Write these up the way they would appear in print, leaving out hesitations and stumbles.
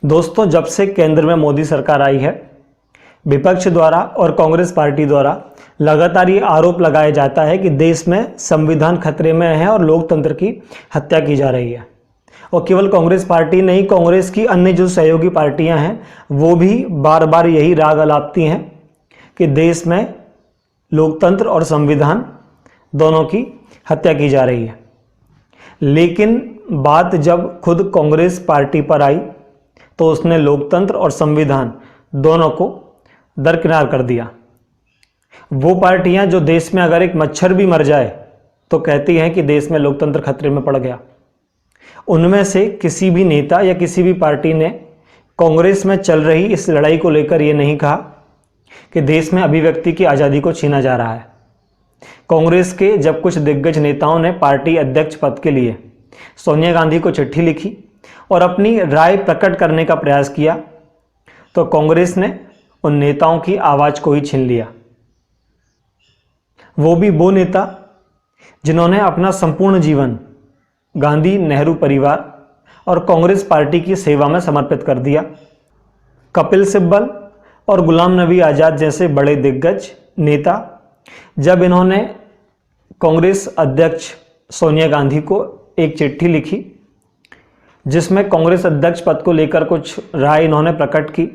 दोस्तों, जब से केंद्र में मोदी सरकार आई है, विपक्ष द्वारा और कांग्रेस पार्टी द्वारा लगातार ये आरोप लगाया जाता है कि देश में संविधान खतरे में है और लोकतंत्र की हत्या की जा रही है। और केवल कांग्रेस पार्टी नहीं, कांग्रेस की अन्य जो सहयोगी पार्टियां हैं वो भी बार बार यही राग अलापती हैं कि देश में लोकतंत्र और संविधान दोनों की हत्या की जा रही है। लेकिन बात जब खुद कांग्रेस पार्टी पर आई तो उसने लोकतंत्र और संविधान दोनों को दरकिनार कर दिया। वो पार्टियां जो देश में अगर एक मच्छर भी मर जाए तो कहती हैं कि देश में लोकतंत्र खतरे में पड़ गया। उनमें से किसी भी नेता या किसी भी पार्टी ने कांग्रेस में चल रही इस लड़ाई को लेकर ये नहीं कहा कि देश में अभिव्यक्ति की आज़ादी को छीना जा रहा है। कांग्रेस के जब कुछ दिग्गज नेताओं ने पार्टी अध्यक्ष पद के लिए सोनिया गांधी को चिट्ठी लिखी और अपनी राय प्रकट करने का प्रयास किया तो कांग्रेस ने उन नेताओं की आवाज़ को ही छीन लिया। वो भी वो नेता जिन्होंने अपना संपूर्ण जीवन गांधी नेहरू परिवार और कांग्रेस पार्टी की सेवा में समर्पित कर दिया। कपिल सिब्बल और गुलाम नबी आज़ाद जैसे बड़े दिग्गज नेता जब इन्होंने कांग्रेस अध्यक्ष सोनिया गांधी को एक चिट्ठी लिखी जिसमें कांग्रेस अध्यक्ष पद को लेकर कुछ राय इन्होंने प्रकट की,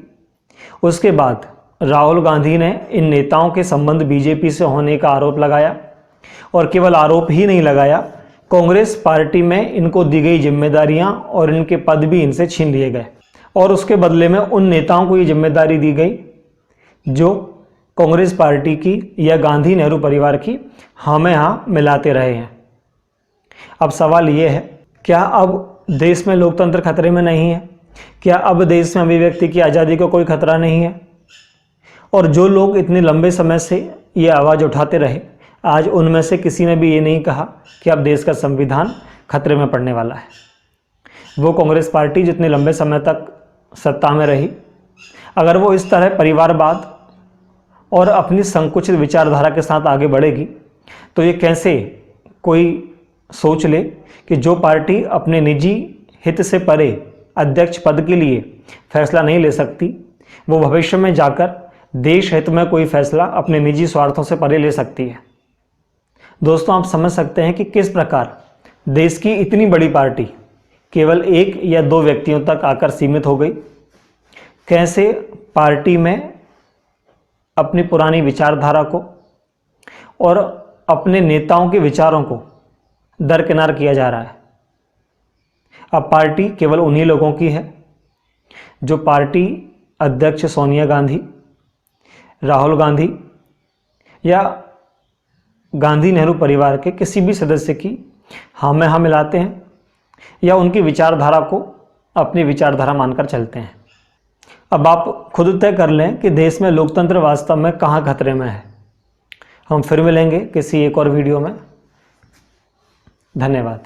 उसके बाद राहुल गांधी ने इन नेताओं के संबंध बीजेपी से होने का आरोप लगाया। और केवल आरोप ही नहीं लगाया, कांग्रेस पार्टी में इनको दी गई जिम्मेदारियां और इनके पद भी इनसे छीन लिए गए। और उसके बदले में उन नेताओं को ये जिम्मेदारी दी गई जो कांग्रेस पार्टी की या गांधी नेहरू परिवार की हाँ में हाँ मिलाते रहे हैं। अब सवाल ये है, क्या अब देश में लोकतंत्र खतरे में नहीं है? क्या अब देश में अभिव्यक्ति की आज़ादी को कोई खतरा नहीं है? और जो लोग इतने लंबे समय से ये आवाज़ उठाते रहे, आज उनमें से किसी ने भी ये नहीं कहा कि अब देश का संविधान खतरे में पड़ने वाला है। वो कांग्रेस पार्टी जितने लंबे समय तक सत्ता में रही, अगर वो इस तरह परिवारवाद और अपनी संकुचित विचारधारा के साथ आगे बढ़ेगी तो ये कैसे कोई सोच ले कि जो पार्टी अपने निजी हित से परे अध्यक्ष पद के लिए फैसला नहीं ले सकती, वो भविष्य में जाकर देश हित में कोई फैसला अपने निजी स्वार्थों से परे ले सकती है। दोस्तों, आप समझ सकते हैं कि किस प्रकार देश की इतनी बड़ी पार्टी केवल एक या दो व्यक्तियों तक आकर सीमित हो गई। कैसे पार्टी में अपनी पुरानी विचारधारा को और अपने नेताओं के विचारों को दरकिनार किया जा रहा है। अब पार्टी केवल उन्हीं लोगों की है जो पार्टी अध्यक्ष सोनिया गांधी, राहुल गांधी या गांधी नेहरू परिवार के किसी भी सदस्य की हाँ में हाँ मिलाते हैं या उनकी विचारधारा को अपनी विचारधारा मानकर चलते हैं। अब आप खुद तय कर लें कि देश में लोकतंत्र वास्तव में कहाँ खतरे में है। हम फिर मिलेंगे किसी एक और वीडियो में। धन्यवाद।